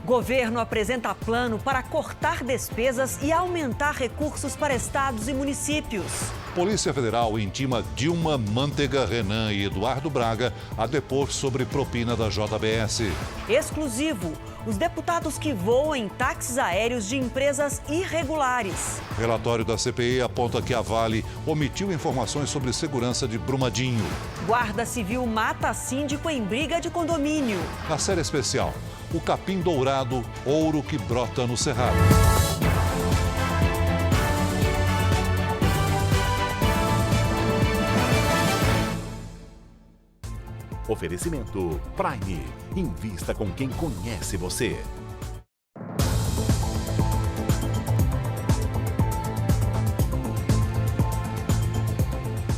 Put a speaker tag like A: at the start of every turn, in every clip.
A: Governo apresenta plano para cortar despesas e aumentar recursos para estados e municípios.
B: Polícia Federal intima Dilma, Mantega, Renan e Eduardo Braga a depor sobre propina da JBS.
A: Exclusivo: os deputados que voam em táxis aéreos de empresas irregulares.
B: Relatório da CPI aponta que a Vale omitiu informações sobre segurança de Brumadinho.
A: Guarda Civil mata síndico em briga de condomínio.
B: Na série especial, o capim dourado, ouro que brota no Cerrado.
C: Oferecimento Prime. Invista com quem conhece você.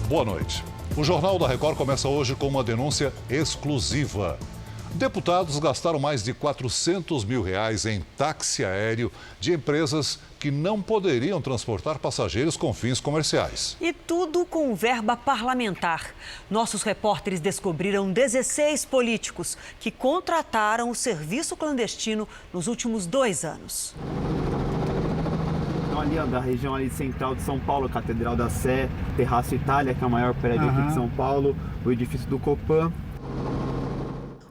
B: Boa noite. O Jornal da Record começa hoje com uma denúncia exclusiva. Deputados gastaram mais de R$400 mil em táxi aéreo de empresas que não poderiam transportar passageiros com fins comerciais.
A: E tudo com verba parlamentar. Nossos repórteres descobriram 16 políticos que contrataram o serviço clandestino nos últimos 2 anos.
D: Ali, ó, da região ali central de São Paulo, Catedral da Sé, Terraço Itália, que é o maior prédio aqui de São Paulo, o edifício do Copan.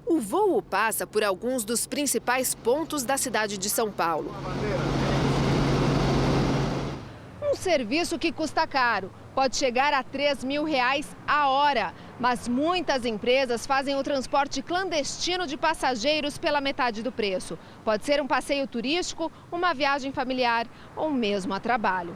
E: O voo passa por alguns dos principais pontos da cidade de São Paulo. Um serviço que custa caro, pode chegar a R$3 mil a hora. Mas muitas empresas fazem o transporte clandestino de passageiros pela metade do preço. Pode ser um passeio turístico, uma viagem familiar ou mesmo a trabalho.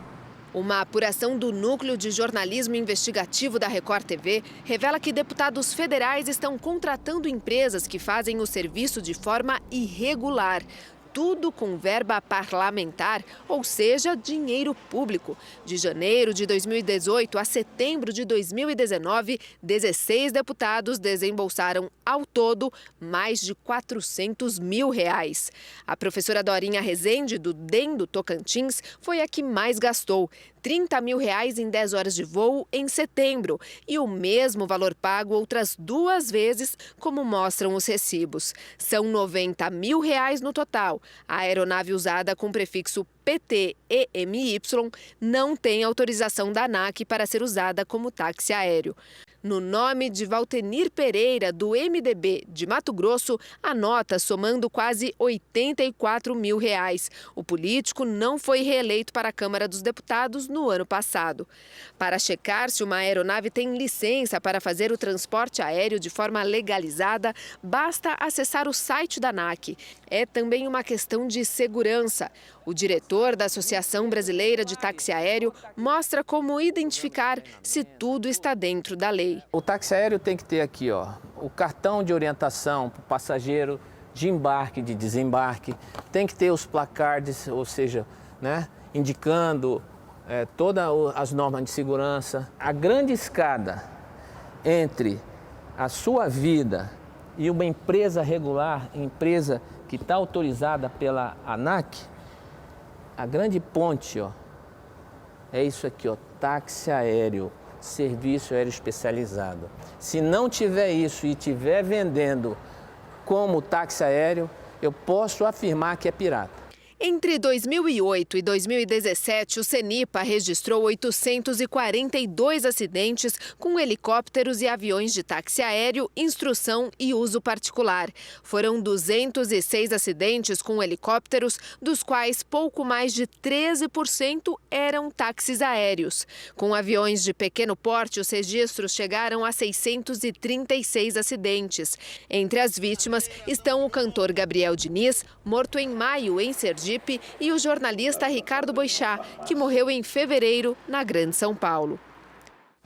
E: Uma apuração do Núcleo de Jornalismo Investigativo da Record TV revela que deputados federais estão contratando empresas que fazem o serviço de forma irregular. Tudo com verba parlamentar, ou seja, dinheiro público. De janeiro de 2018 a setembro de 2019, 16 deputados desembolsaram, ao todo, mais de R$400 mil. A professora Dorinha Rezende, do DEM do Tocantins, foi a que mais gastou. R$30 mil em 10 horas de voo em setembro e o mesmo valor pago outras 2 vezes, como mostram os recibos. São R$90 mil no total. A aeronave usada com prefixo PT-EMY não tem autorização da ANAC para ser usada como táxi aéreo. No nome de Valtenir Pereira, do MDB de Mato Grosso, a nota somando quase R$84 mil. O político não foi reeleito para a Câmara dos Deputados no ano passado. Para checar se uma aeronave tem licença para fazer o transporte aéreo de forma legalizada, basta acessar o site da ANAC. É também uma questão de segurança. O diretor da Associação Brasileira de Táxi Aéreo mostra como identificar se tudo está dentro da lei.
F: O táxi aéreo tem que ter aqui, ó, o cartão de orientação para o passageiro de embarque, de desembarque. Tem que ter os placards, ou seja, né, indicando todas as normas de segurança. A grande escada entre a sua vida e uma empresa regular, empresa que está autorizada pela ANAC, a grande ponte, ó, é isso aqui, ó, táxi aéreo, serviço aéreo especializado. Se não tiver isso e estiver vendendo como táxi aéreo, eu posso afirmar que é pirata.
E: Entre 2008 e 2017, o CENIPA registrou 842 acidentes com helicópteros e aviões de táxi aéreo, instrução e uso particular. Foram 206 acidentes com helicópteros, dos quais pouco mais de 13% eram táxis aéreos. Com aviões de pequeno porte, os registros chegaram a 636 acidentes. Entre as vítimas estão o cantor Gabriel Diniz, morto em maio em Sergipe, e o jornalista Ricardo Boixá, que morreu em fevereiro na Grande São Paulo.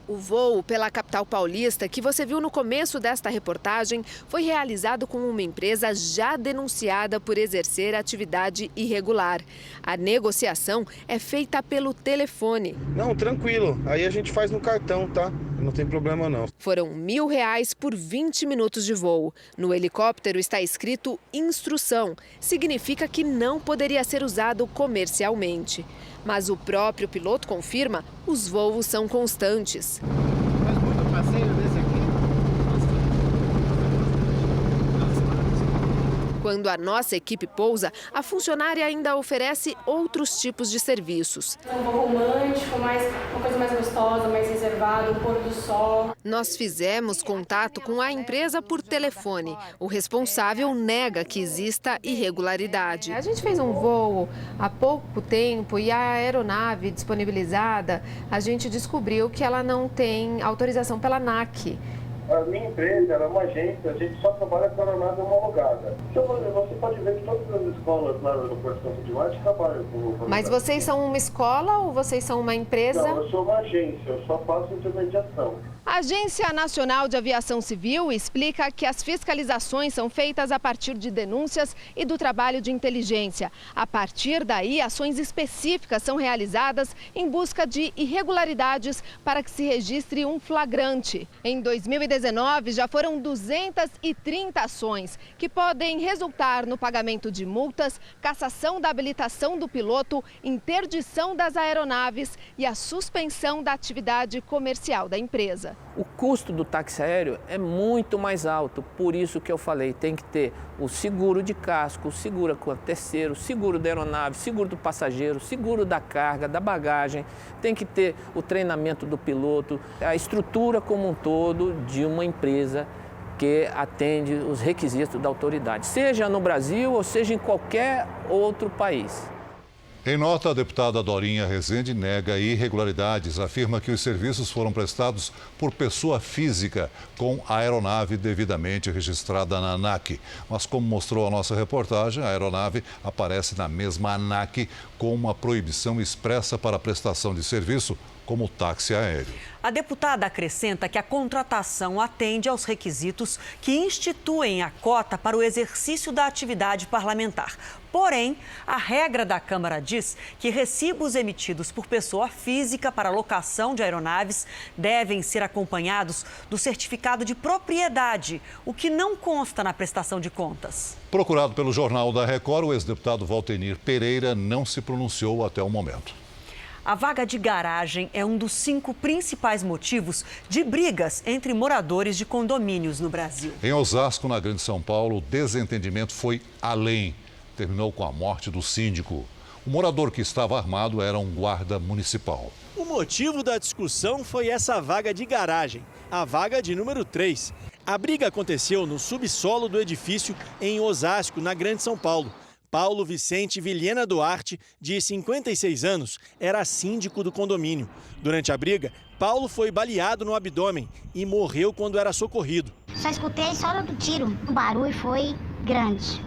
E: O voo pela capital paulista, que você viu no começo desta reportagem, foi realizado com uma empresa já denunciada por exercer atividade irregular. A negociação é feita pelo telefone.
G: Não, tranquilo. Aí a gente faz no cartão, tá? Não tem problema não.
E: Foram R$1.000 por 20 minutos de voo. No helicóptero está escrito instrução. Significa que não poderia ser usado comercialmente. Mas o próprio piloto confirma, os voos são constantes.
D: Faz muito passeio desse aqui?
E: Quando a nossa equipe pousa, a funcionária ainda oferece outros tipos de serviços.
H: Um pouco romântico, uma coisa mais gostosa, mais reservada, o pôr do sol.
E: Nós fizemos contato com a empresa por telefone. O responsável nega que exista irregularidade. A gente fez um voo há pouco tempo e a aeronave disponibilizada, a gente descobriu que ela não tem autorização pela ANAC.
G: A minha empresa é uma agência, a gente só trabalha com aeronave homologada. Você pode ver que todas as escolas lá no aeroporto de Santo de Marte trabalham com...
E: Mas vocês são uma escola ou vocês são uma empresa?
G: Não, eu sou uma agência, eu só faço intermediação.
E: A Agência Nacional de Aviação Civil explica que as fiscalizações são feitas a partir de denúncias e do trabalho de inteligência. A partir daí, ações específicas são realizadas em busca de irregularidades para que se registre um flagrante. Em 2019, já foram 230 ações que podem resultar no pagamento de multas, cassação da habilitação do piloto, interdição das aeronaves e a suspensão da atividade comercial da empresa.
F: O custo do táxi aéreo é muito mais alto, por isso que eu falei, tem que ter o seguro de casco, o seguro com terceiro, o seguro da aeronave, seguro do passageiro, seguro da carga, da bagagem, tem que ter o treinamento do piloto, a estrutura como um todo de uma empresa que atende os requisitos da autoridade, seja no Brasil ou seja em qualquer outro país.
B: Em nota, a deputada Dorinha Rezende nega irregularidades, afirma que os serviços foram prestados por pessoa física com a aeronave devidamente registrada na ANAC. Mas, como mostrou a nossa reportagem, a aeronave aparece na mesma ANAC com uma proibição expressa para a prestação de serviço como táxi aéreo.
A: A deputada acrescenta que a contratação atende aos requisitos que instituem a cota para o exercício da atividade parlamentar. Porém, a regra da Câmara diz que recibos emitidos por pessoa física para locação de aeronaves devem ser acompanhados do certificado de propriedade, o que não consta na prestação de contas.
B: Procurado pelo Jornal da Record, o ex-deputado Valtenir Pereira não se pronunciou até o momento.
A: A vaga de garagem é um dos 5 principais motivos de brigas entre moradores de condomínios no Brasil.
B: Em Osasco, na Grande São Paulo, o desentendimento foi além. Terminou com a morte do síndico. O morador que estava armado era um guarda municipal.
I: O motivo da discussão foi essa vaga de garagem, a vaga de número 3. A briga aconteceu no subsolo do edifício em Osasco, na Grande São Paulo. Paulo Vicente Vilhena Duarte, de 56 anos, era síndico do condomínio. Durante a briga, Paulo foi baleado no abdômen e morreu quando era socorrido.
J: Só escutei só do tiro. O barulho foi grande.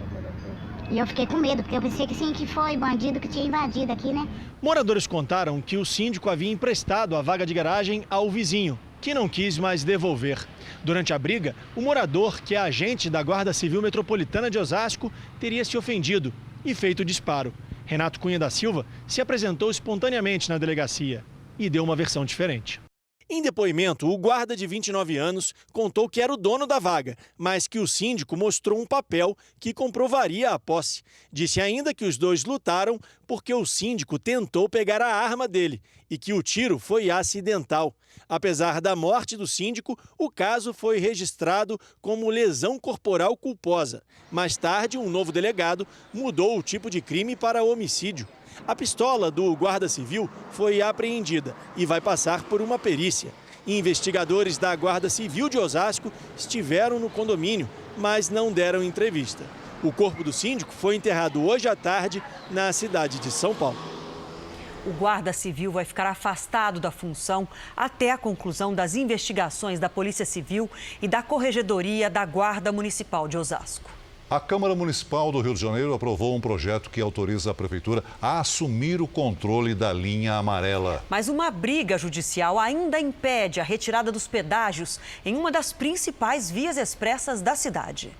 J: E eu fiquei com medo, porque eu pensei que sim, que foi bandido que tinha invadido aqui, né?
I: Moradores contaram que o síndico havia emprestado a vaga de garagem ao vizinho, que não quis mais devolver. Durante a briga, o morador, que é agente da Guarda Civil Metropolitana de Osasco, teria se ofendido e feito disparo. Renato Cunha da Silva se apresentou espontaneamente na delegacia e deu uma versão diferente. Em depoimento, o guarda de 29 anos contou que era o dono da vaga, mas que o síndico mostrou um papel que comprovaria a posse. Disse ainda que os dois lutaram porque o síndico tentou pegar a arma dele e que o tiro foi acidental. Apesar da morte do síndico, o caso foi registrado como lesão corporal culposa. Mais tarde, um novo delegado mudou o tipo de crime para homicídio. A pistola do guarda civil foi apreendida e vai passar por uma perícia. Investigadores da Guarda Civil de Osasco estiveram no condomínio, mas não deram entrevista. O corpo do síndico foi enterrado hoje à tarde na cidade de São Paulo.
A: O guarda civil vai ficar afastado da função até a conclusão das investigações da Polícia Civil e da Corregedoria da Guarda Municipal de Osasco.
B: A Câmara Municipal do Rio de Janeiro aprovou um projeto que autoriza a Prefeitura a assumir o controle da linha amarela.
A: Mas uma briga judicial ainda impede a retirada dos pedágios em uma das principais vias expressas da cidade.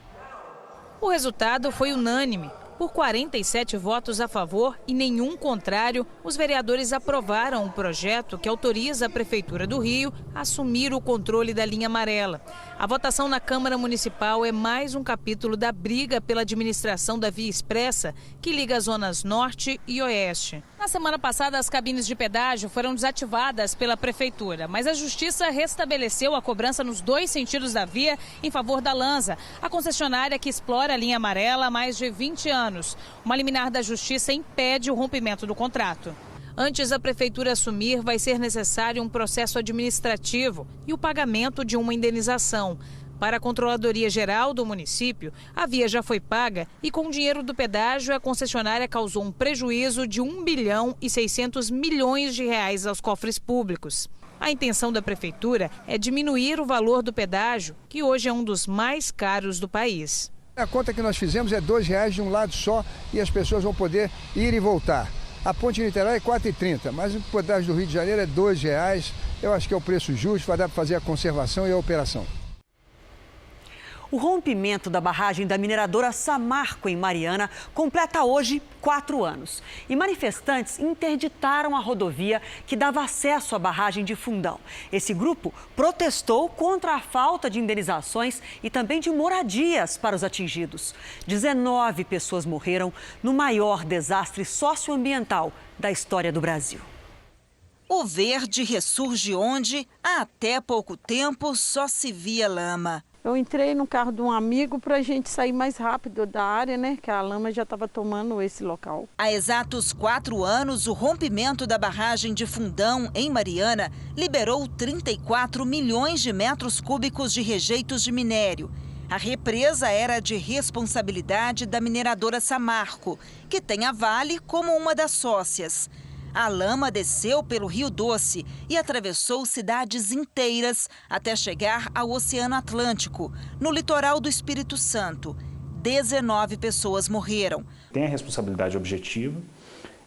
K: O resultado foi unânime. Por 47 votos a favor e nenhum contrário, os vereadores aprovaram o projeto que autoriza a Prefeitura do Rio a assumir o controle da linha amarela. A votação na Câmara Municipal é mais um capítulo da briga pela administração da via expressa que liga as zonas norte e oeste. Na semana passada, as cabines de pedágio foram desativadas pela prefeitura, mas a justiça restabeleceu a cobrança nos 2 sentidos da via em favor da Lanza, a concessionária que explora a linha amarela há mais de 20 anos. Uma liminar da justiça impede o rompimento do contrato. Antes da prefeitura assumir, vai ser necessário um processo administrativo e o pagamento de uma indenização. Para a Controladoria Geral do município, a via já foi paga e com o dinheiro do pedágio a concessionária causou um prejuízo de 1 bilhão e 600 milhões de reais aos cofres públicos. A intenção da prefeitura é diminuir o valor do pedágio, que hoje é um dos mais caros do país.
L: A conta que nós fizemos é R$2 de um lado só e as pessoas vão poder ir e voltar. A ponte de Niterói é R$4,30, mas o pedágio do Rio de Janeiro é R$2. Eu acho que é o preço justo, vai dar para fazer a conservação e a operação.
A: O rompimento da barragem da mineradora Samarco, em Mariana, completa hoje 4 anos. E manifestantes interditaram a rodovia que dava acesso à barragem de Fundão. Esse grupo protestou contra a falta de indenizações e também de moradias para os atingidos. 19 pessoas morreram no maior desastre socioambiental da história do Brasil.
M: O verde ressurge onde, há até pouco tempo, só se via lama.
N: Eu entrei no carro de um amigo para a gente sair mais rápido da área, né? Que a lama já estava tomando esse local.
M: Há exatos 4 anos, o rompimento da barragem de Fundão, em Mariana, liberou 34 milhões de metros cúbicos de rejeitos de minério. A represa era de responsabilidade da mineradora Samarco, que tem a Vale como uma das sócias. A lama desceu pelo Rio Doce e atravessou cidades inteiras até chegar ao Oceano Atlântico, no litoral do Espírito Santo. 19 pessoas morreram.
O: Tem a responsabilidade objetiva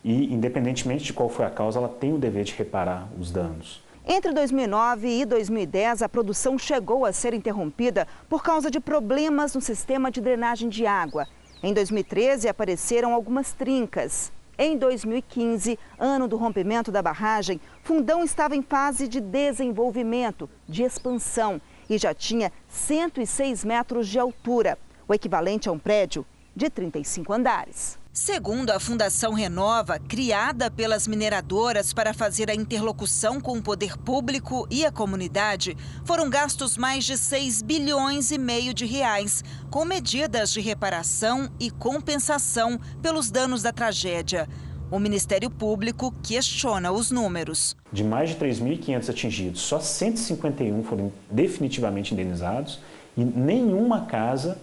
O: e, independentemente de qual foi a causa, ela tem o dever de reparar os danos.
P: Entre 2009 e 2010, a produção chegou a ser interrompida por causa de problemas no sistema de drenagem de água. Em 2013, apareceram algumas trincas. Em 2015, ano do rompimento da barragem, Fundão estava em fase de desenvolvimento, de expansão, e já tinha 106 metros de altura, o equivalente a um prédio de 35 andares.
M: Segundo a Fundação Renova, criada pelas mineradoras para fazer a interlocução com o poder público e a comunidade, foram gastos mais de 6 bilhões e meio de reais, com medidas de reparação e compensação pelos danos da tragédia. O Ministério Público questiona os números.
O: De mais de 3.500 atingidos, só 151 foram definitivamente indenizados e nenhuma casa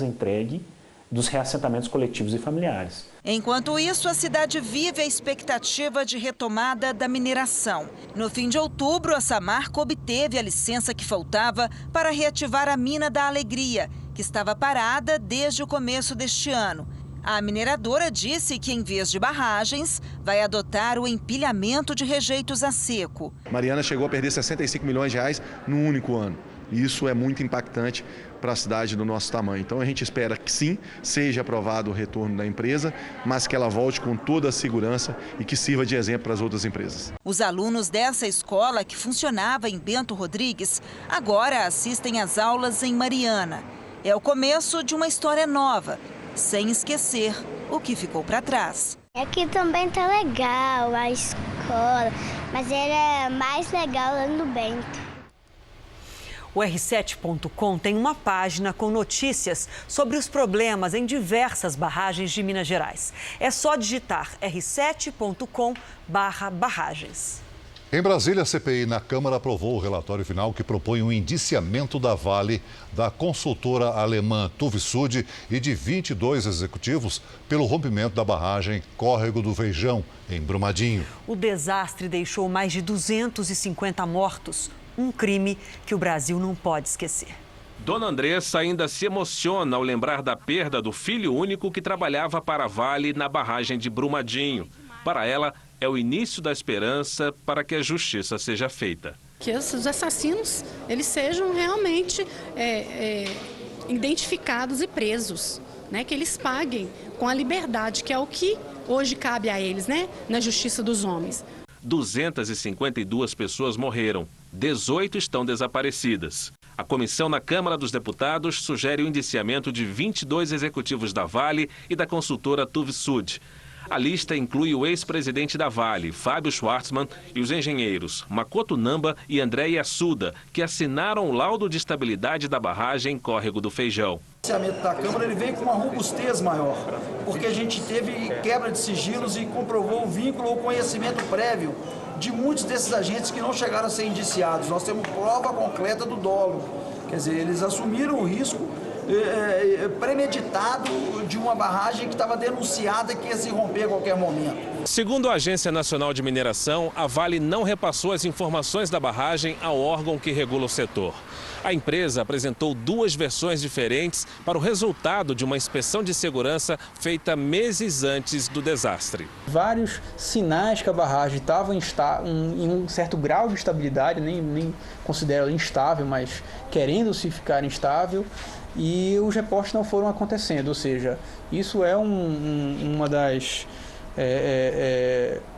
O: entregue dos reassentamentos coletivos e familiares.
M: Enquanto isso, a cidade vive a expectativa de retomada da mineração. No fim de outubro, a Samarco obteve a licença que faltava para reativar a mina da Alegria, que estava parada desde o começo deste ano. A mineradora disse que, em vez de barragens, vai adotar o empilhamento de rejeitos a seco.
Q: Mariana chegou a perder 65 milhões de reais num único ano. Isso é muito impactante para a cidade do nosso tamanho. Então a gente espera que sim, seja aprovado o retorno da empresa, mas que ela volte com toda a segurança e que sirva de exemplo para as outras empresas.
M: Os alunos dessa escola, que funcionava em Bento Rodrigues, agora assistem às aulas em Mariana. É o começo de uma história nova, sem esquecer o que ficou para trás.
J: Aqui também tá legal a escola, mas era mais legal lá no Bento.
A: O R7.com tem uma página com notícias sobre os problemas em diversas barragens de Minas Gerais. É só digitar r7.com/barragens.
B: Em Brasília, a CPI na Câmara aprovou o relatório final que propõe um indiciamento da Vale, da consultora alemã Tuvisud e de 22 executivos pelo rompimento da barragem Córrego do Feijão, em Brumadinho.
A: O desastre deixou mais de 250 mortos. Um crime que o Brasil não pode esquecer.
R: Dona Andressa ainda se emociona ao lembrar da perda do filho único que trabalhava para a Vale na barragem de Brumadinho. Para ela, é o início da esperança para que a justiça seja feita.
S: Que os assassinos eles sejam realmente identificados e presos, né? Que eles paguem com a liberdade, que é o que hoje cabe a eles, né? Na justiça dos homens.
R: 252 pessoas morreram, 18 estão desaparecidas. A comissão na Câmara dos Deputados sugere o indiciamento de 22 executivos da Vale e da consultora Tuvisud. A lista inclui o ex-presidente da Vale, Fábio Schwartzman, e os engenheiros Makoto Namba e André Yasuda, que assinaram o laudo de estabilidade da barragem Córrego do Feijão.
T: O financiamento da Câmara ele veio com uma robustez maior, porque a gente teve quebra de sigilos e comprovou o vínculo ou conhecimento prévio de muitos desses agentes que não chegaram a ser indiciados. Nós temos prova concreta do dolo. Quer dizer, eles assumiram o risco premeditado de uma barragem que estava denunciada que ia se romper a qualquer momento.
R: Segundo a Agência Nacional de Mineração, a Vale não repassou as informações da barragem ao órgão que regula o setor. A empresa apresentou duas versões diferentes para o resultado de uma inspeção de segurança feita meses antes do desastre.
U: Vários sinais que a barragem estava em um certo grau de estabilidade, nem considero ela instável, mas querendo-se ficar instável, e os reportes não foram acontecendo. Ou seja, isso é uma das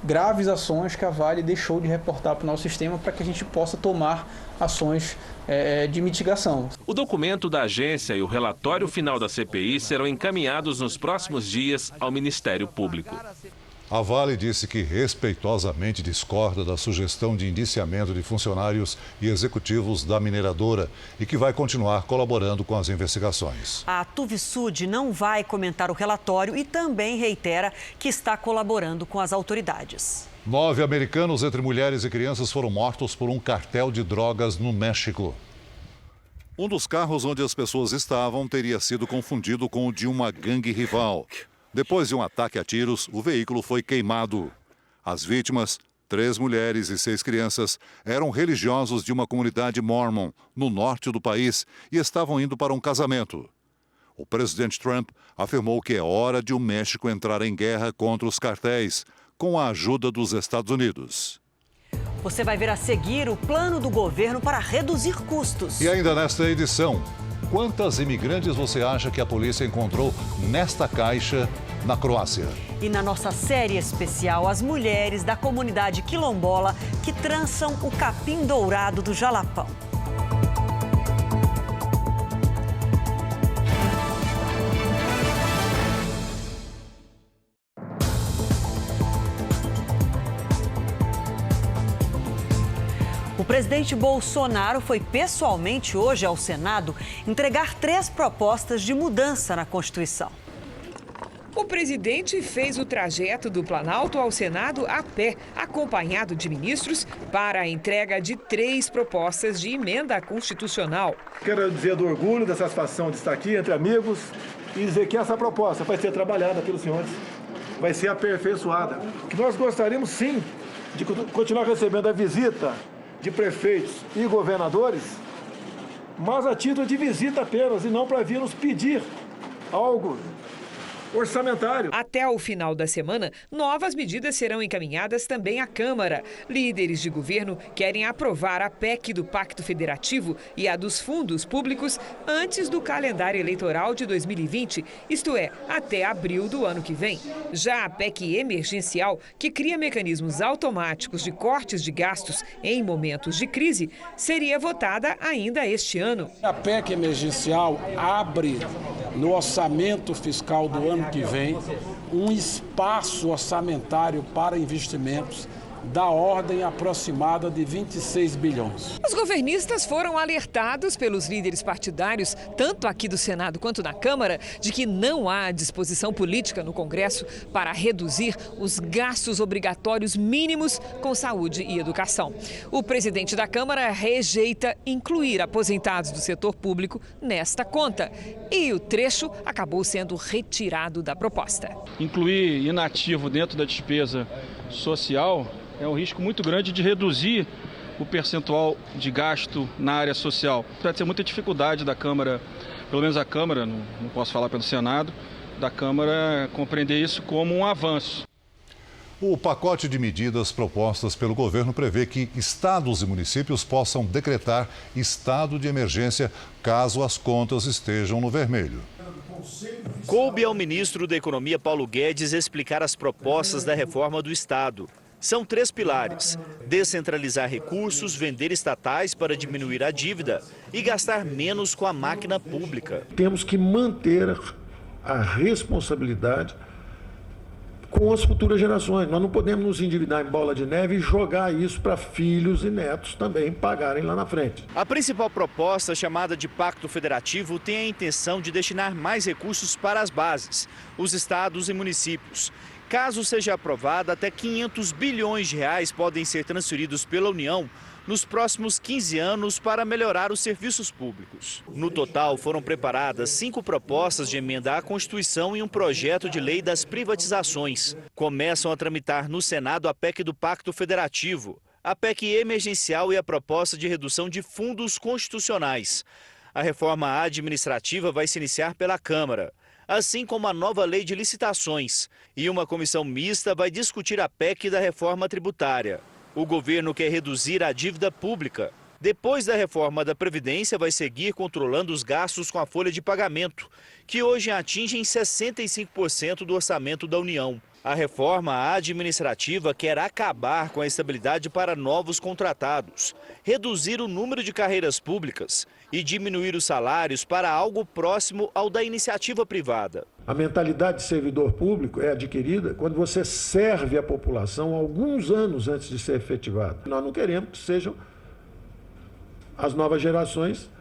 U: graves ações que a Vale deixou de reportar para o nosso sistema para que a gente possa tomar ações de mitigação.
R: O documento da agência e o relatório final da CPI serão encaminhados nos próximos dias ao Ministério Público.
B: A Vale disse que respeitosamente discorda da sugestão de indiciamento de funcionários e executivos da mineradora e que vai continuar colaborando com as investigações.
A: A Tuvisud não vai comentar o relatório e também reitera que está colaborando com as autoridades.
B: 9 americanos, entre mulheres e crianças, foram mortos por um cartel de drogas no México. Um dos carros onde as pessoas estavam teria sido confundido com o de uma gangue rival. Depois de um ataque a tiros, o veículo foi queimado. As vítimas, 3 mulheres e 6 crianças, eram religiosos de uma comunidade mórmon no norte do país e estavam indo para um casamento. O presidente Trump afirmou que é hora de o México entrar em guerra contra os cartéis, com a ajuda dos Estados Unidos.
A: Você vai ver a seguir o plano do governo para reduzir custos.
B: E ainda nesta edição, quantas imigrantes você acha que a polícia encontrou nesta caixa na Croácia?
A: E na nossa série especial, as mulheres da comunidade quilombola que trançam o capim dourado do Jalapão. O presidente Bolsonaro foi pessoalmente hoje ao Senado entregar 3 propostas de mudança na Constituição.
V: O presidente fez o trajeto do Planalto ao Senado a pé, acompanhado de ministros, para a entrega de 3 propostas de emenda constitucional.
W: Quero dizer do orgulho, da satisfação de estar aqui entre amigos e dizer que essa proposta vai ser trabalhada pelos senhores, vai ser aperfeiçoada. Que nós gostaríamos, sim, de continuar recebendo a visita de prefeitos e governadores, mas a título de visita apenas e não para vir nos pedir algo orçamentário.
V: Até o final da semana, novas medidas serão encaminhadas também à Câmara. Líderes de governo querem aprovar a PEC do Pacto Federativo e a dos fundos públicos antes do calendário eleitoral de 2020, isto é, até abril do ano que vem. Já a PEC emergencial, que cria mecanismos automáticos de cortes de gastos em momentos de crise, seria votada ainda este ano.
X: A PEC emergencial abre no orçamento fiscal do ano que vem um espaço orçamentário para investimentos da ordem aproximada de 26 bilhões.
V: Os governistas foram alertados pelos líderes partidários, tanto aqui do Senado quanto na Câmara, de que não há disposição política no Congresso para reduzir os gastos obrigatórios mínimos com saúde e educação. O presidente da Câmara rejeita incluir aposentados do setor público nesta conta. E o trecho acabou sendo retirado da proposta.
Y: Incluir inativo dentro da despesa social é um risco muito grande de reduzir o percentual de gasto na área social. Vai ter muita dificuldade da Câmara, pelo menos a Câmara, não posso falar pelo Senado, da Câmara compreender isso como um avanço.
B: O pacote de medidas propostas pelo governo prevê que estados e municípios possam decretar estado de emergência caso as contas estejam no vermelho.
Z: Coube ao ministro da Economia, Paulo Guedes, explicar as propostas da reforma do Estado. São 3 pilares: descentralizar recursos, vender estatais para diminuir a dívida e gastar menos com a máquina pública.
W: Temos que manter a responsabilidade com as futuras gerações. Nós não podemos nos endividar em bola de neve e jogar isso para filhos e netos também pagarem lá na frente.
Z: A principal proposta, chamada de Pacto Federativo, tem a intenção de destinar mais recursos para as bases, os estados e municípios. Caso seja aprovada, até 500 bilhões de reais podem ser transferidos pela União nos próximos 15 anos para melhorar os serviços públicos. No total, foram preparadas 5 propostas de emenda à Constituição e um projeto de lei das privatizações. Começam a tramitar no Senado a PEC do Pacto Federativo, a PEC emergencial e a proposta de redução de fundos constitucionais. A reforma administrativa vai se iniciar pela Câmara, assim como a nova lei de licitações. E uma comissão mista vai discutir a PEC da reforma tributária. O governo quer reduzir a dívida pública. Depois da reforma da Previdência, vai seguir controlando os gastos com a folha de pagamento, que hoje atingem 65% do orçamento da União. A reforma administrativa quer acabar com a estabilidade para novos contratados, reduzir o número de carreiras públicas e diminuir os salários para algo próximo ao da iniciativa privada.
W: A mentalidade de servidor público é adquirida quando você serve a população alguns anos antes de ser efetivado. Nós não queremos que sejam as novas gerações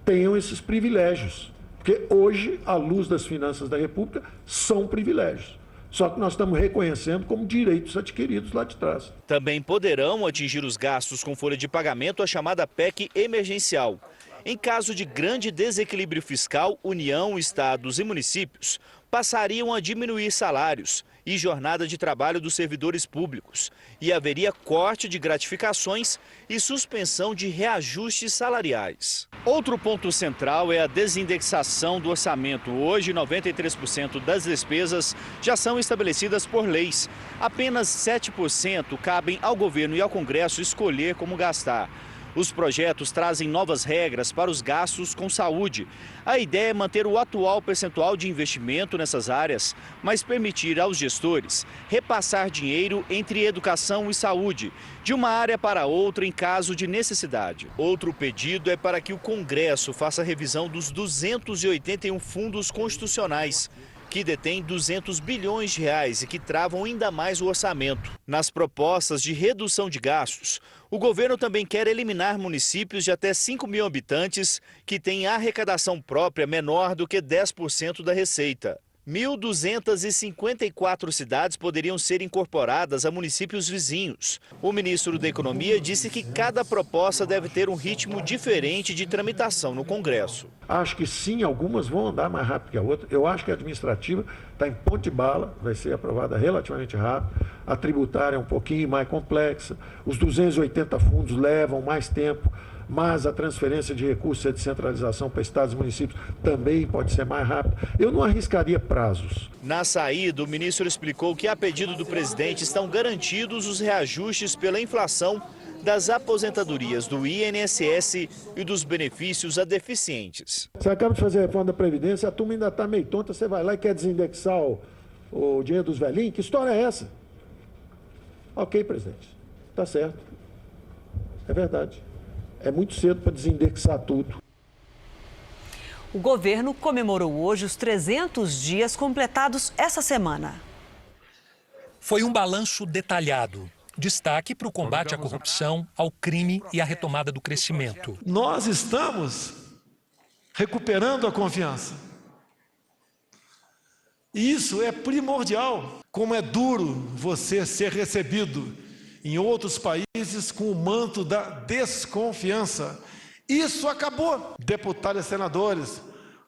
W: tenham esses privilégios, porque hoje, à luz das finanças da República, são privilégios. Só que nós estamos reconhecendo como direitos adquiridos lá de trás.
Z: Também poderão atingir os gastos com folha de pagamento a chamada PEC emergencial. Em caso de grande desequilíbrio fiscal, União, estados e municípios passariam a diminuir salários e jornada de trabalho dos servidores públicos. E haveria corte de gratificações e suspensão de reajustes salariais. Outro ponto central é a desindexação do orçamento. Hoje, 93% das despesas já são estabelecidas por leis. Apenas 7% cabem ao governo e ao Congresso escolher como gastar. Os projetos trazem novas regras para os gastos com saúde. A ideia é manter o atual percentual de investimento nessas áreas, mas permitir aos gestores repassar dinheiro entre educação e saúde, de uma área para outra em caso de necessidade. Outro pedido é para que o Congresso faça revisão dos 281 fundos constitucionais, que detém 200 bilhões de reais e que travam ainda mais o orçamento. Nas propostas de redução de gastos, o governo também quer eliminar municípios de até 5 mil habitantes que têm arrecadação própria menor do que 10% da receita. 1.254 cidades poderiam ser incorporadas a municípios vizinhos. O ministro da Economia disse que cada proposta deve ter um ritmo diferente de tramitação no Congresso.
W: Acho que sim, algumas vão andar mais rápido que a outra. Eu acho que a administrativa está em ponto de bala, vai ser aprovada relativamente rápido. A tributária é um pouquinho mais complexa. Os 280 fundos levam mais tempo. Mas a transferência de recursos e a descentralização para estados e municípios também pode ser mais rápida. Eu não arriscaria prazos.
Z: Na saída, o ministro explicou que, a pedido do presidente, estão garantidos os reajustes pela inflação das aposentadorias do INSS e dos benefícios a deficientes.
W: Você acaba de fazer a reforma da Previdência, a turma ainda está meio tonta, você vai lá e quer desindexar o dinheiro dos velhinhos? Que história é essa? Ok, presidente, está certo, é verdade. É muito cedo para desindexar tudo.
A: O governo comemorou hoje os 300 dias completados essa semana.
C: Foi um balanço detalhado. Destaque para o combate à corrupção, ao crime e à retomada do crescimento.
W: Nós estamos recuperando a confiança. E isso é primordial. Como é duro você ser recebido em outros países com o manto da desconfiança. Isso acabou. Deputados e senadores,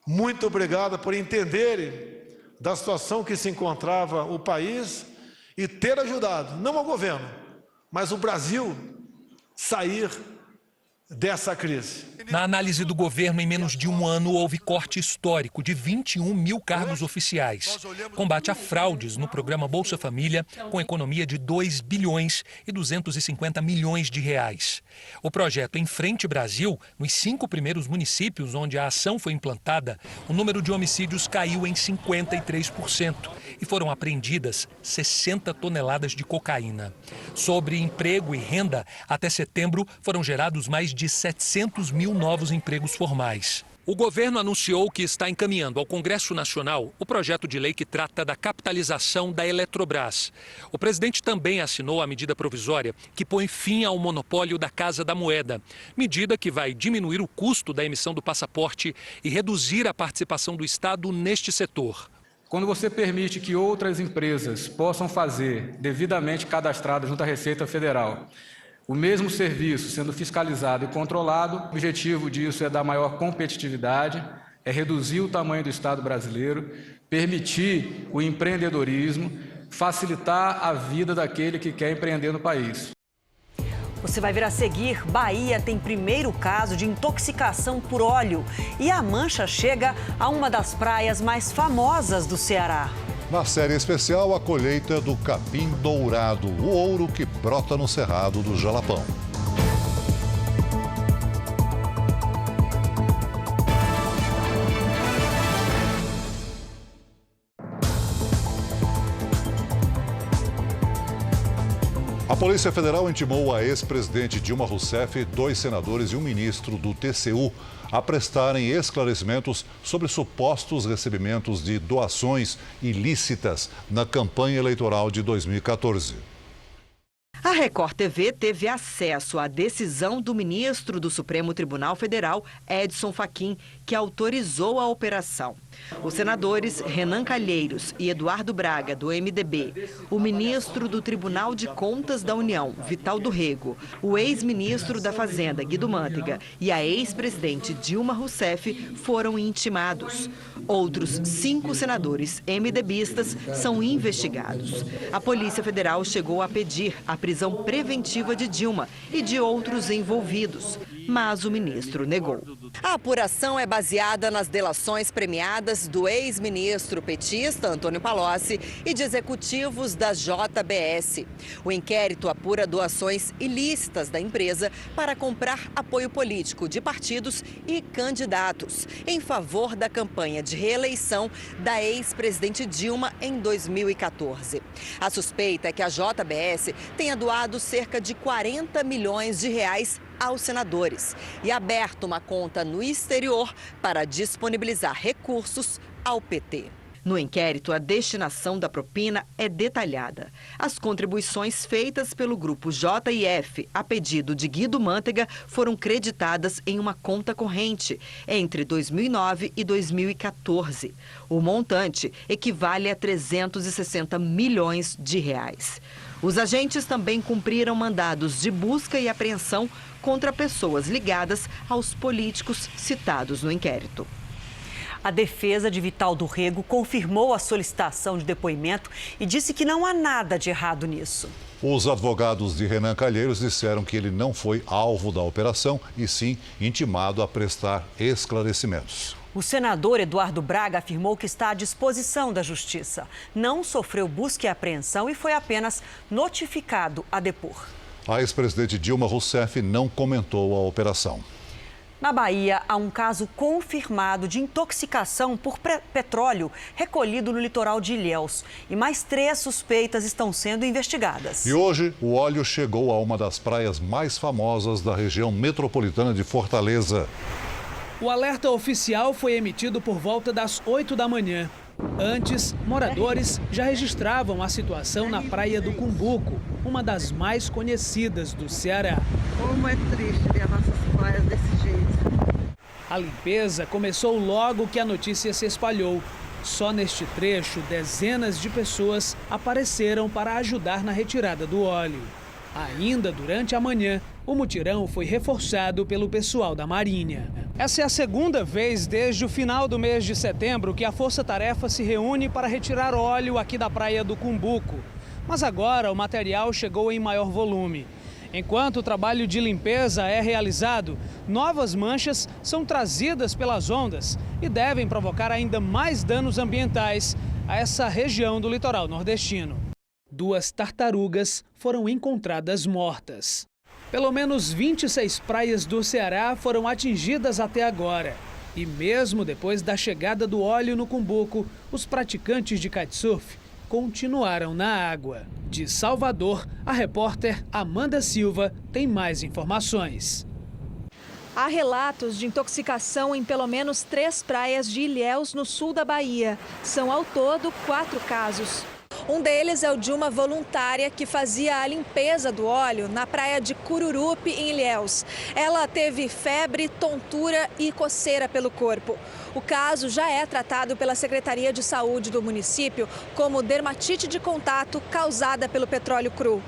W: muito obrigado por entenderem da situação que se encontrava o país e ter ajudado, não ao governo, mas o Brasil sair dessa crise.
C: Na análise do governo, em menos de um ano, houve corte histórico de 21 mil cargos oficiais. Combate a fraudes no programa Bolsa Família, com economia de 2 bilhões e 250 milhões de reais. O projeto Em Frente Brasil, nos 5 primeiros municípios onde a ação foi implantada, o número de homicídios caiu em 53% e foram apreendidas 60 toneladas de cocaína. Sobre emprego e renda, até setembro foram gerados mais de 700 mil novos empregos formais. O governo anunciou que está encaminhando ao Congresso Nacional o projeto de lei que trata da capitalização da Eletrobras. O presidente também assinou a medida provisória que põe fim ao monopólio da Casa da Moeda, medida que vai diminuir o custo da emissão do passaporte e reduzir a participação do Estado neste setor.
D: Quando você permite que outras empresas possam fazer devidamente cadastradas junto à Receita Federal o mesmo serviço sendo fiscalizado e controlado, o objetivo disso é dar maior competitividade, é reduzir o tamanho do Estado brasileiro, permitir o empreendedorismo, facilitar a vida daquele que quer empreender no país.
A: Você vai ver a seguir, Bahia tem primeiro caso de intoxicação por óleo e a mancha chega a uma das praias mais famosas do Ceará.
B: Na série especial, a colheita do capim dourado, o ouro que brota no Cerrado do Jalapão. A Polícia Federal intimou a ex-presidente Dilma Rousseff, 2 senadores e um ministro do TCU a prestarem esclarecimentos sobre supostos recebimentos de doações ilícitas na campanha eleitoral de 2014.
E: A Record TV teve acesso à decisão do ministro do Supremo Tribunal Federal, Edson Fachin, que autorizou a operação. Os senadores Renan Calheiros e Eduardo Braga, do MDB, o ministro do Tribunal de Contas da União, Vital do Rego, o ex-ministro da Fazenda, Guido Mantega, e a ex-presidente Dilma Rousseff foram intimados. Outros 5 senadores MDBistas são investigados. A Polícia Federal chegou a pedir a prisão preventiva de Dilma e de outros envolvidos, mas o ministro negou. A apuração é baseada nas delações premiadas do ex-ministro petista Antônio Palocci e de executivos da JBS. O inquérito apura doações ilícitas da empresa para comprar apoio político de partidos e candidatos em favor da campanha de reeleição da ex-presidente Dilma em 2014. A suspeita é que a JBS tenha doado cerca de 40 milhões de reais aos senadores e aberto uma conta no exterior para disponibilizar recursos ao PT. No inquérito, a destinação da propina é detalhada. As contribuições feitas pelo grupo JF, a pedido de Guido Mantega, foram creditadas em uma conta corrente entre 2009 e 2014. O montante equivale a 360 milhões de reais. Os agentes também cumpriram mandados de busca e apreensão contra pessoas ligadas aos políticos citados no inquérito.
A: A defesa de Vital do Rego confirmou a solicitação de depoimento e disse que não há nada de errado nisso.
B: Os advogados de Renan Calheiros disseram que ele não foi alvo da operação e sim intimado a prestar esclarecimentos.
A: O senador Eduardo Braga afirmou que está à disposição da Justiça. Não sofreu busca e apreensão e foi apenas notificado a depor.
B: A ex-presidente Dilma Rousseff não comentou a operação.
A: Na Bahia, há um caso confirmado de intoxicação por petróleo recolhido no litoral de Ilhéus. E mais 3 suspeitas estão sendo investigadas.
B: E hoje, o óleo chegou a uma das praias mais famosas da região metropolitana de Fortaleza.
F: O alerta oficial foi emitido por volta das 8 da manhã. Antes, moradores já registravam a situação na praia do Cumbuco, uma das mais conhecidas do Ceará.
G: Como é triste ver as nossas praias desse jeito.
F: A limpeza começou logo que a notícia se espalhou. Só neste trecho, dezenas de pessoas apareceram para ajudar na retirada do óleo. Ainda durante a manhã, o mutirão foi reforçado pelo pessoal da Marinha. Essa é a segunda vez desde o final do mês de setembro que a Força Tarefa se reúne para retirar óleo aqui da praia do Cumbuco. Mas agora o material chegou em maior volume. Enquanto o trabalho de limpeza é realizado, novas manchas são trazidas pelas ondas e devem provocar ainda mais danos ambientais a essa região do litoral nordestino. 2 tartarugas foram encontradas mortas. Pelo menos 26 praias do Ceará foram atingidas até agora. E mesmo depois da chegada do óleo no Cumbuco, os praticantes de kitesurf continuaram na água. De Salvador, a repórter Amanda Silva tem mais informações.
H: Há relatos de intoxicação em pelo menos 3 praias de Ilhéus, no sul da Bahia. São, ao todo, 4 casos. Um deles é o de uma voluntária que fazia a limpeza do óleo na praia de Cururupi, em Ilhéus. Ela teve febre, tontura e coceira pelo corpo. O caso já é tratado pela Secretaria de Saúde do município como dermatite de contato causada pelo petróleo cru.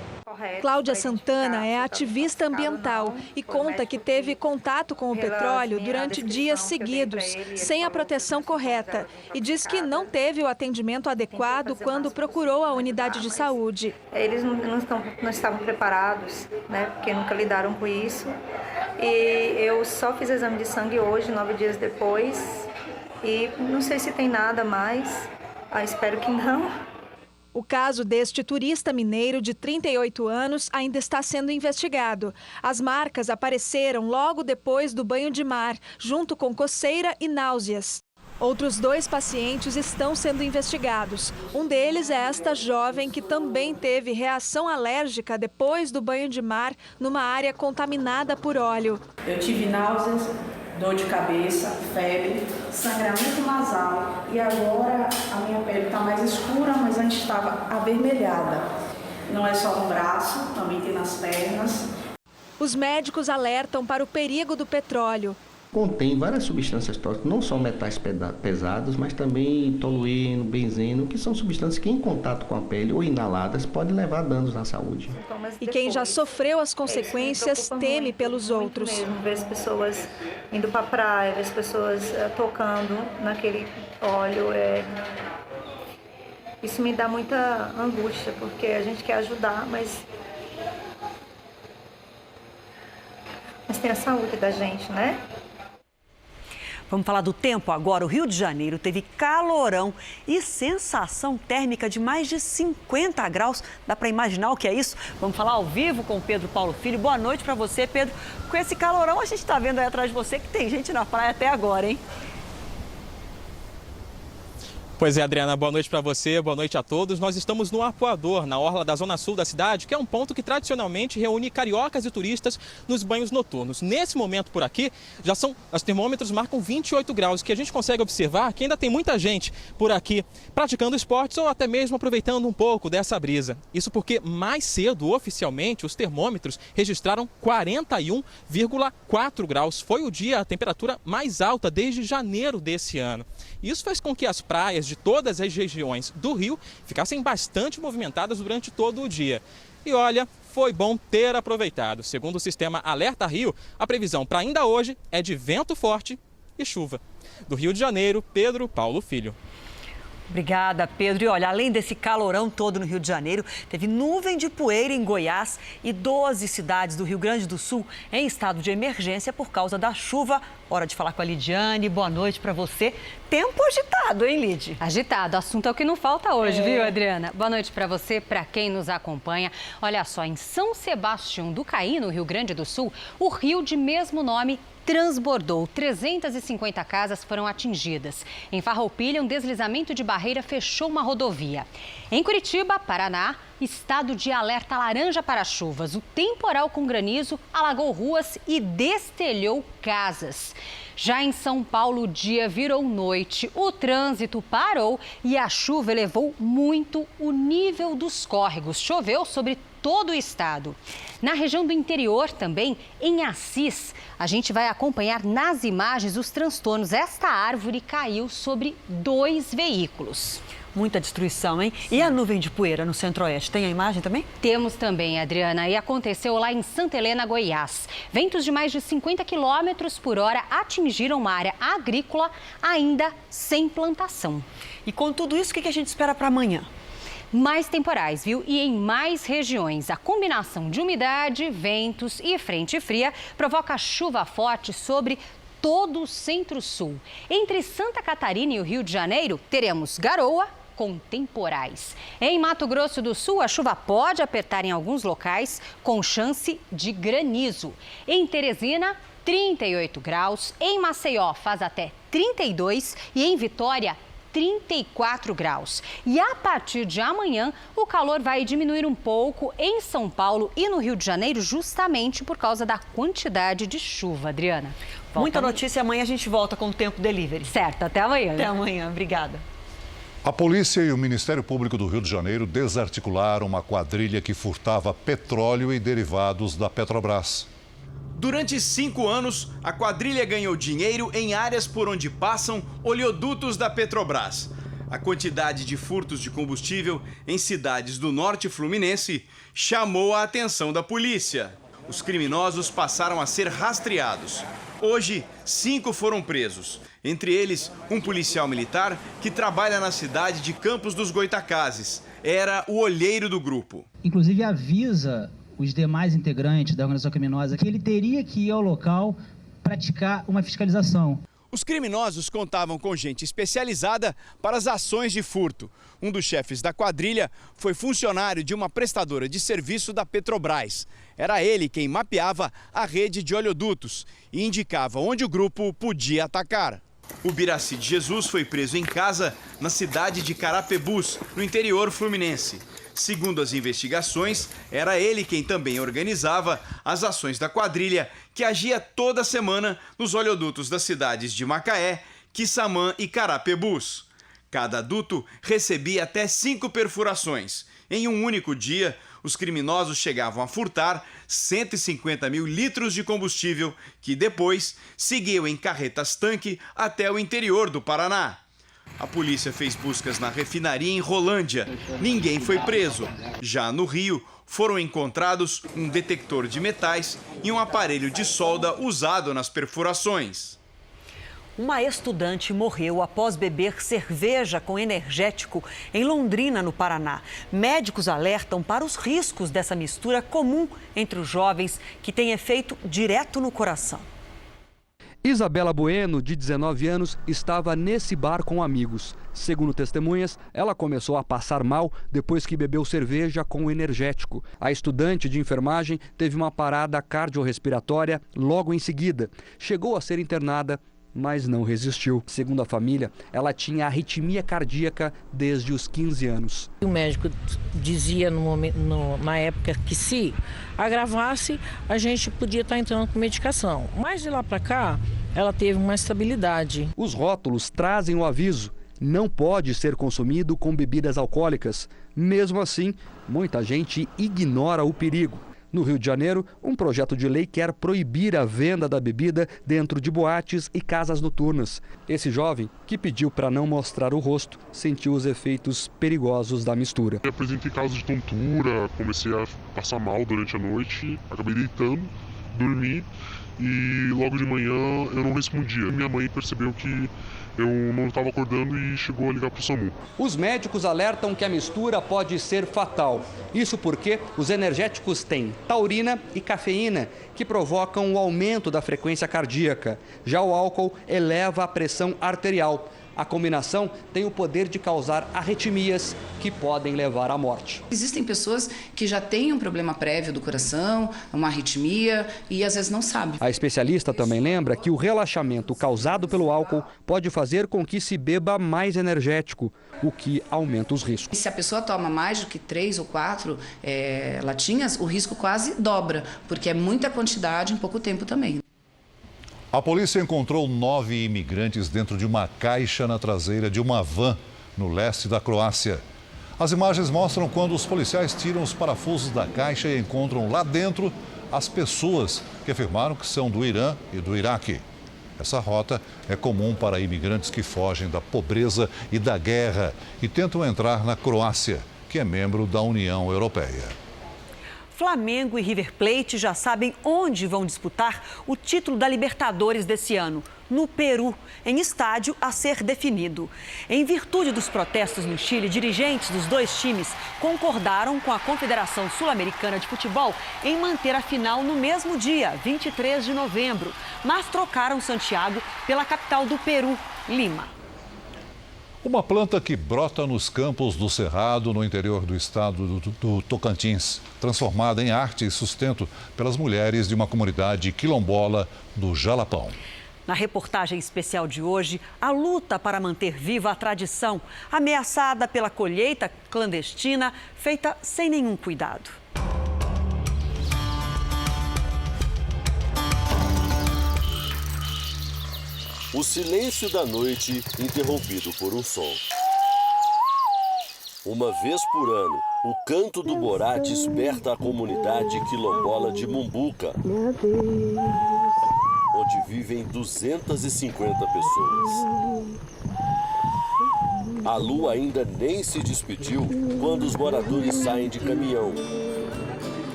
H: Cláudia Santana é ativista ambiental e conta que teve contato com o petróleo durante dias seguidos, sem a proteção correta, e diz que não teve o atendimento adequado quando procurou a unidade de saúde.
I: Eles não estavam preparados, né, porque nunca lidaram com isso. E eu só fiz exame de sangue hoje, 9 dias depois, e não sei se tem nada mais, espero que não.
H: O caso deste turista mineiro de 38 anos ainda está sendo investigado. As marcas apareceram logo depois do banho de mar, junto com coceira e náuseas. Outros 2 pacientes estão sendo investigados. Um deles é esta jovem que também teve reação alérgica depois do banho de mar numa área contaminada por óleo.
K: Eu tive náuseas, dor de cabeça, febre, sangramento nasal e agora a minha pele está mais escura, mas antes estava avermelhada. Não é só no braço, também tem nas pernas.
H: Os médicos alertam para o perigo do petróleo.
L: Contém várias substâncias tóxicas, não só metais pesados, mas também tolueno, benzeno, que são substâncias que em contato com a pele ou inaladas podem levar a danos à saúde.
H: E quem já sofreu as consequências teme pelos outros.
I: Ver as pessoas indo para a praia, ver as pessoas tocando naquele óleo, isso me dá muita angústia, porque a gente quer ajudar, mas tem a saúde da gente, né?
A: Vamos falar do tempo agora. O Rio de Janeiro teve calorão e sensação térmica de mais de 50 graus. Dá para imaginar o que é isso? Vamos falar ao vivo com o Pedro Paulo Filho. Boa noite para você, Pedro. Com esse calorão, a gente está vendo aí atrás de você que tem gente na praia até agora, hein?
N: Pois é, Adriana, boa noite para você, boa noite a todos. Nós estamos no Arpoador, na orla da zona sul da cidade, que é um ponto que tradicionalmente reúne cariocas e turistas nos banhos noturnos. Nesse momento por aqui, os termômetros marcam 28 graus, que a gente consegue observar que ainda tem muita gente por aqui praticando esportes ou até mesmo aproveitando um pouco dessa brisa. Isso porque mais cedo, oficialmente, os termômetros registraram 41,4 graus. Foi o dia, a temperatura mais alta desde janeiro desse ano. Isso fez com que as praias de todas as regiões do Rio ficassem bastante movimentadas durante todo o dia. E olha, foi bom ter aproveitado. Segundo o sistema Alerta Rio, a previsão para ainda hoje é de vento forte e chuva. Do Rio de Janeiro, Pedro Paulo Filho.
A: Obrigada, Pedro. E olha, além desse calorão todo no Rio de Janeiro, teve nuvem de poeira em Goiás e 12 cidades do Rio Grande do Sul em estado de emergência por causa da chuva. Hora de falar com a Lidiane. Boa noite para você. Tempo agitado, hein, Lid?
P: Agitado. Assunto é o que não falta hoje, viu, Adriana? Boa noite para você, para quem nos acompanha. Olha só, em São Sebastião do Caí, no Rio Grande do Sul, o rio de mesmo nome transbordou. 350 casas foram atingidas. Em Farroupilha, um deslizamento de barreira fechou uma rodovia. Em Curitiba, Paraná, estado de alerta laranja para chuvas. O temporal com granizo alagou ruas e destelhou casas. Já em São Paulo, o dia virou noite, o trânsito parou e a chuva elevou muito o nível dos córregos. Choveu sobre todo o estado. Na região do interior também, em Assis, a gente vai acompanhar nas imagens os transtornos. Esta árvore caiu sobre 2 veículos.
A: Muita destruição, hein? Sim. E a nuvem de poeira no centro-oeste? Tem a imagem também?
P: Temos também, Adriana. E aconteceu lá em Santa Helena, Goiás. Ventos de mais de 50 quilômetros por hora atingiram uma área agrícola ainda sem plantação.
A: E com tudo isso, o que a gente espera para amanhã?
P: Mais temporais, viu? E em mais regiões. A combinação de umidade, ventos e frente fria provoca chuva forte sobre todo o centro-sul. Entre Santa Catarina e o Rio de Janeiro, teremos garoa com temporais. Em Mato Grosso do Sul, a chuva pode apertar em alguns locais com chance de granizo. Em Teresina, 38 graus. Em Maceió, faz até 32 e em Vitória, 34 graus. E a partir de amanhã, o calor vai diminuir um pouco em São Paulo e no Rio de Janeiro, justamente por causa da quantidade de chuva, Adriana.
A: Muita notícia, amanhã a gente volta com o Tempo Delivery.
P: Certo, até amanhã.
A: Até amanhã, obrigada.
B: A polícia e o Ministério Público do Rio de Janeiro desarticularam uma quadrilha que furtava petróleo e derivados da Petrobras.
J: Durante 5 anos, a quadrilha ganhou dinheiro em áreas por onde passam oleodutos da Petrobras. A quantidade de furtos de combustível em cidades do norte fluminense chamou a atenção da polícia. Os criminosos passaram a ser rastreados. Hoje, 5 foram presos. Entre eles, um policial militar que trabalha na cidade de Campos dos Goitacazes. Era o olheiro do grupo.
M: Inclusive avisa os demais integrantes da organização criminosa que ele teria que ir ao local praticar uma fiscalização.
J: Os criminosos contavam com gente especializada para as ações de furto. Um dos chefes da quadrilha foi funcionário de uma prestadora de serviço da Petrobras. Era ele quem mapeava a rede de oleodutos e indicava onde o grupo podia atacar. O Biraci de Jesus foi preso em casa na cidade de Carapebus, no interior fluminense. Segundo as investigações, era ele quem também organizava as ações da quadrilha, que agia toda semana nos oleodutos das cidades de Macaé, Quissamã e Carapebus. Cada duto recebia até 5 perfurações. Em um único dia, os criminosos chegavam a furtar 150 mil litros de combustível, que depois seguiam em carretas-tanque até o interior do Paraná. A polícia fez buscas na refinaria em Rolândia. Ninguém foi preso. Já no Rio, foram encontrados um detector de metais e um aparelho de solda usado nas perfurações.
A: Uma estudante morreu após beber cerveja com energético em Londrina, no Paraná. Médicos alertam para os riscos dessa mistura comum entre os jovens, que tem efeito direto no coração.
O: Isabela Bueno, de 19 anos, estava nesse bar com amigos. Segundo testemunhas, ela começou a passar mal depois que bebeu cerveja com energético. A estudante de enfermagem teve uma parada cardiorrespiratória logo em seguida. Chegou a ser internada, mas não resistiu. Segundo a família, ela tinha arritmia cardíaca desde os 15 anos.
Q: O médico dizia na época que se agravasse, a gente podia estar entrando com medicação. Mas de lá para cá, ela teve uma estabilidade.
O: Os rótulos trazem o aviso: não pode ser consumido com bebidas alcoólicas. Mesmo assim, muita gente ignora o perigo. No Rio de Janeiro, um projeto de lei quer proibir a venda da bebida dentro de boates e casas noturnas. Esse jovem, que pediu para não mostrar o rosto, sentiu os efeitos perigosos da mistura.
S: Eu apresentei casos de tontura, comecei a passar mal durante a noite, acabei deitando, dormi e logo de manhã eu não respondia. Minha mãe percebeu que eu não estava acordando e chegou a ligar para o SAMU.
O: Os médicos alertam que a mistura pode ser fatal. Isso porque os energéticos têm taurina e cafeína, que provocam o aumento da frequência cardíaca. Já o álcool eleva a pressão arterial. A combinação tem o poder de causar arritmias que podem levar à morte.
T: Existem pessoas que já têm um problema prévio do coração, uma arritmia e às vezes não sabem.
O: A especialista também lembra que o relaxamento causado pelo álcool pode fazer com que se beba mais energético, o que aumenta os riscos.
T: Se a pessoa toma mais do que 3 ou 4 latinhas, o risco quase dobra, porque é muita quantidade em pouco tempo também.
B: A polícia encontrou 9 imigrantes dentro de uma caixa na traseira de uma van no leste da Croácia. As imagens mostram quando os policiais tiram os parafusos da caixa e encontram lá dentro as pessoas que afirmaram que são do Irã e do Iraque. Essa rota é comum para imigrantes que fogem da pobreza e da guerra e tentam entrar na Croácia, que é membro da União Europeia.
A: Flamengo e River Plate já sabem onde vão disputar o título da Libertadores desse ano, no Peru, em estádio a ser definido. Em virtude dos protestos no Chile, dirigentes dos dois times concordaram com a Confederação Sul-Americana de Futebol em manter a final no mesmo dia, 23 de novembro, mas trocaram Santiago pela capital do Peru, Lima.
B: Uma planta que brota nos campos do Cerrado, no interior do estado do Tocantins, transformada em arte e sustento pelas mulheres de uma comunidade quilombola do Jalapão.
A: Na reportagem especial de hoje, a luta para manter viva a tradição, ameaçada pela colheita clandestina, feita sem nenhum cuidado.
R: O silêncio da noite interrompido por um som. Uma vez por ano, o canto do Borá desperta a comunidade quilombola de Mumbuca, onde vivem 250 pessoas. A lua ainda nem se despediu quando os moradores saem de caminhão.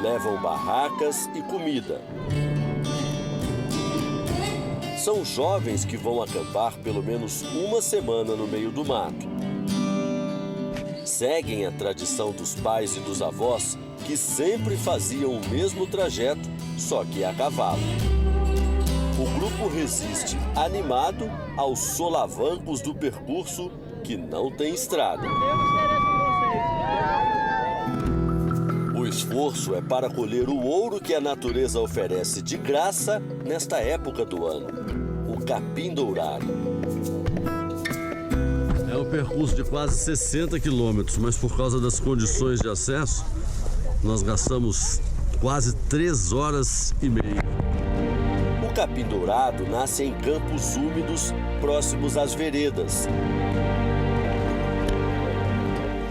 R: Levam barracas e comida. São jovens que vão acampar pelo menos uma semana no meio do mato. Seguem a tradição dos pais e dos avós que sempre faziam o mesmo trajeto, só que a cavalo. O grupo resiste animado aos solavancos do percurso que não tem estrada. O esforço é para colher o ouro que a natureza oferece de graça nesta época do ano, o capim dourado.
U: É um percurso de quase 60 quilômetros, mas por causa das condições de acesso, nós gastamos quase 3 horas e meia.
R: O capim dourado nasce em campos úmidos próximos às veredas.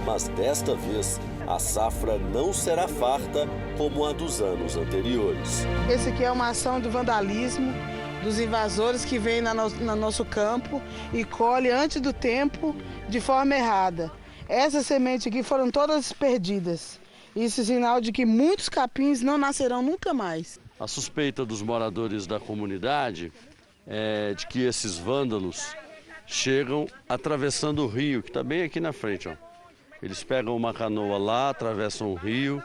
R: Mas desta vez, a safra não será farta como a dos anos anteriores.
G: Esse aqui é uma ação de vandalismo dos invasores que vêm no nosso campo e colhem antes do tempo de forma errada. Essas sementes aqui foram todas perdidas. Isso é sinal de que muitos capins não nascerão nunca mais.
U: A suspeita dos moradores da comunidade é de que esses vândalos chegam atravessando o rio, que está bem aqui na frente, ó. Eles pegam uma canoa lá, atravessam o rio,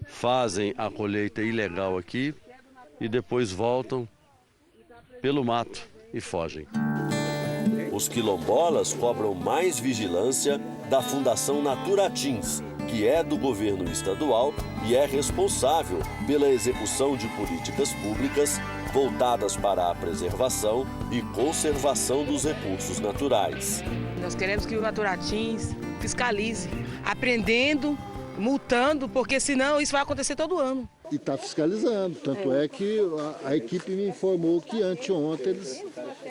U: fazem a colheita ilegal aqui e depois voltam pelo mato e fogem.
R: Os quilombolas cobram mais vigilância da Fundação Naturatins, que é do governo estadual e é responsável pela execução de políticas públicas voltadas para a preservação e conservação dos recursos naturais.
G: Nós queremos que o Naturatins fiscalize, aprendendo, multando, porque senão isso vai acontecer todo ano.
V: E está fiscalizando, tanto é que a equipe me informou que anteontem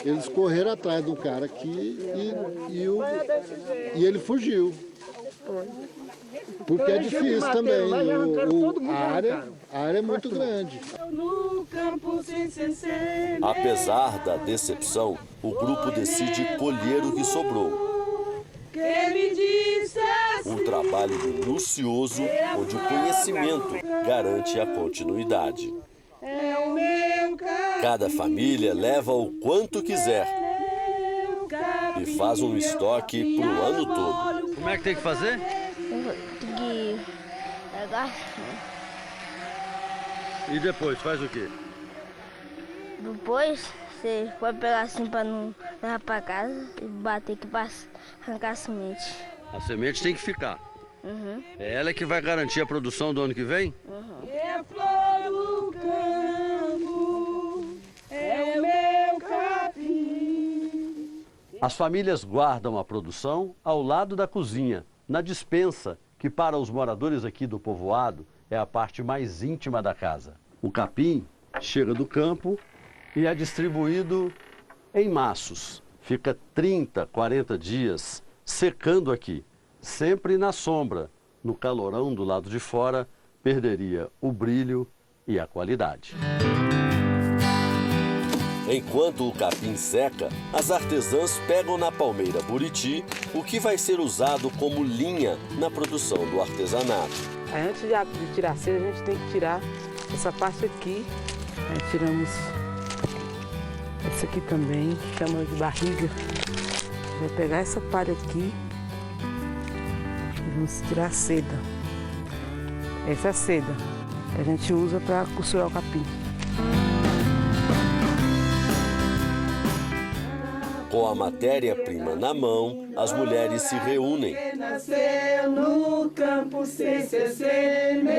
V: eles correram atrás do cara aqui e ele fugiu. Porque é difícil também, a área é muito grande.
R: Apesar da decepção, o grupo decide colher o que sobrou. Um trabalho minucioso onde o conhecimento garante a continuidade. Cada família leva o quanto quiser e faz um estoque para o ano todo.
U: Como é que tem que fazer? E depois, faz o quê?
X: Depois, você pode pegar assim para não levar para casa e bater aqui para arrancar a semente.
U: A semente tem que ficar.
X: Uhum.
U: É ela que vai garantir a produção do ano que vem?
X: Uhum.
Y: É a flor do campo, é o meu capim.
U: As famílias guardam a produção ao lado da cozinha, na despensa, que para os moradores aqui do povoado é a parte mais íntima da casa. O capim chega do campo e é distribuído em maços. Fica 30, 40 dias secando aqui, sempre na sombra. No calorão do lado de fora, perderia o brilho e a qualidade.
R: Enquanto o capim seca, as artesãs pegam na palmeira buriti o que vai ser usado como linha na produção do artesanato.
G: Antes de tirar a cera, a gente tem que tirar essa parte aqui. Aí tiramos essa aqui também, chama de barriga. Vai pegar essa palha aqui e vamos tirar a seda. Essa é a seda que a gente usa para costurar o capim.
R: Com a matéria-prima na mão, as mulheres se reúnem.
Y: Nasceu no campo sem se semear,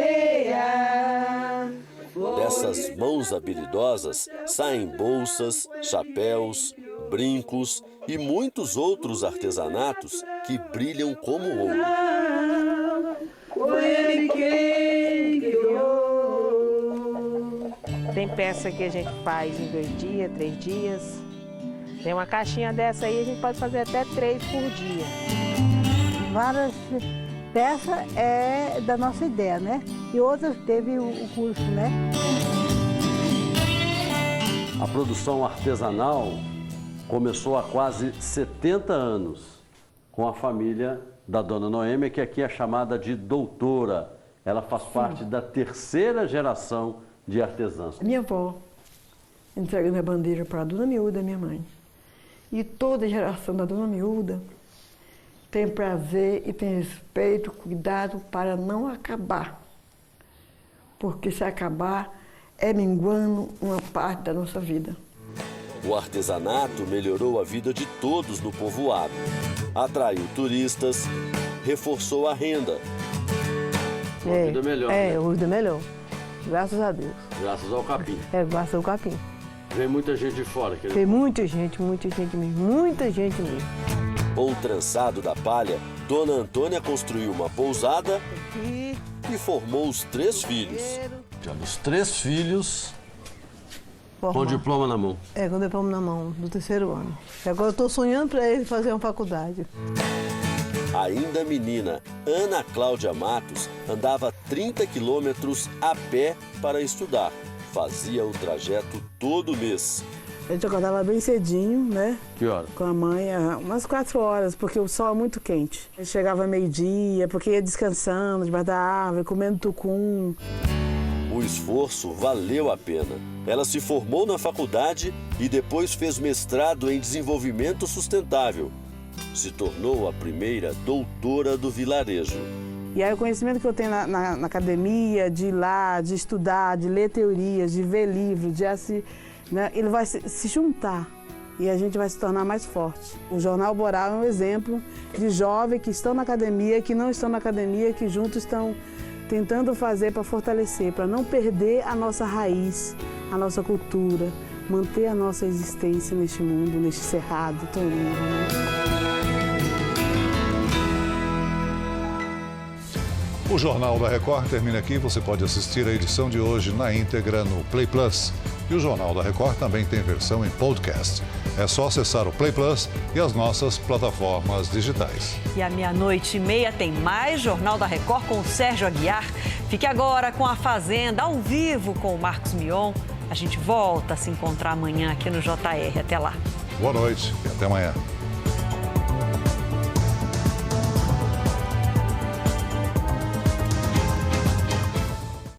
R: Dessas mãos habilidosas saem bolsas, chapéus, brincos e muitos outros artesanatos que brilham como ouro.
G: Tem peça que a gente faz em 2 dias, 3 dias. Tem uma caixinha dessa aí, a gente pode fazer até 3 por dia.
C: Várias peças é da nossa ideia, né? E outras teve o curso, né?
U: A produção artesanal começou há quase 70 anos com a família da dona Noêmia, que aqui é chamada de doutora. Ela faz parte da 3ª geração de artesãs.
C: Minha avó entregando a bandeira para a dona Miúda, minha mãe. E toda a geração da dona Miúda tem prazer e tem respeito, cuidado para não acabar. Porque se acabar, é minguando uma parte da nossa vida.
R: O artesanato melhorou a vida de todos no povoado. Atraiu turistas, reforçou a renda.
U: Uma vida melhor, né?
C: Uma vida melhor. Graças a Deus.
U: Graças ao capim.
C: Graças ao capim.
U: Vem muita gente de fora.
C: Tem muita gente mesmo, muita gente mesmo.
R: Com o trançado da palha, Dona Antônia construiu uma pousada e formou os 3 filhos.
U: Olha, os 3 filhos com o diploma na mão.
C: Com o diploma na mão, do 3º ano. E agora eu estou sonhando para ele fazer uma faculdade.
R: Ainda menina, Ana Cláudia Matos andava 30 quilômetros a pé para estudar. Fazia o trajeto todo mês.
G: A gente acordava bem cedinho, né?
U: Que hora?
G: Com a mãe, umas 4 horas, porque o sol é muito quente. A gente chegava meio-dia, porque ia descansando debaixo da árvore, comendo tucum.
R: O esforço valeu a pena. Ela se formou na faculdade e depois fez mestrado em desenvolvimento sustentável. Se tornou a primeira doutora do vilarejo.
G: E aí o conhecimento que eu tenho na academia, de ir lá, de estudar, de ler teorias, de ver livros, né, ele vai se juntar e a gente vai se tornar mais forte. O Jornal Boral é um exemplo de jovens que estão na academia, que não estão na academia, que juntos estão tentando fazer para fortalecer, para não perder a nossa raiz, a nossa cultura, manter a nossa existência neste mundo, neste cerrado tão lindo. Né?
B: O Jornal da Record termina aqui. Você pode assistir a edição de hoje na íntegra no Play Plus. E o Jornal da Record também tem versão em podcast. É só acessar o Play Plus e as nossas plataformas digitais.
A: E à 00:30 tem mais Jornal da Record com o Sérgio Aguiar. Fique agora com a Fazenda ao vivo com o Marcos Mion. A gente volta a se encontrar amanhã aqui no JR. Até lá.
B: Boa noite e até amanhã.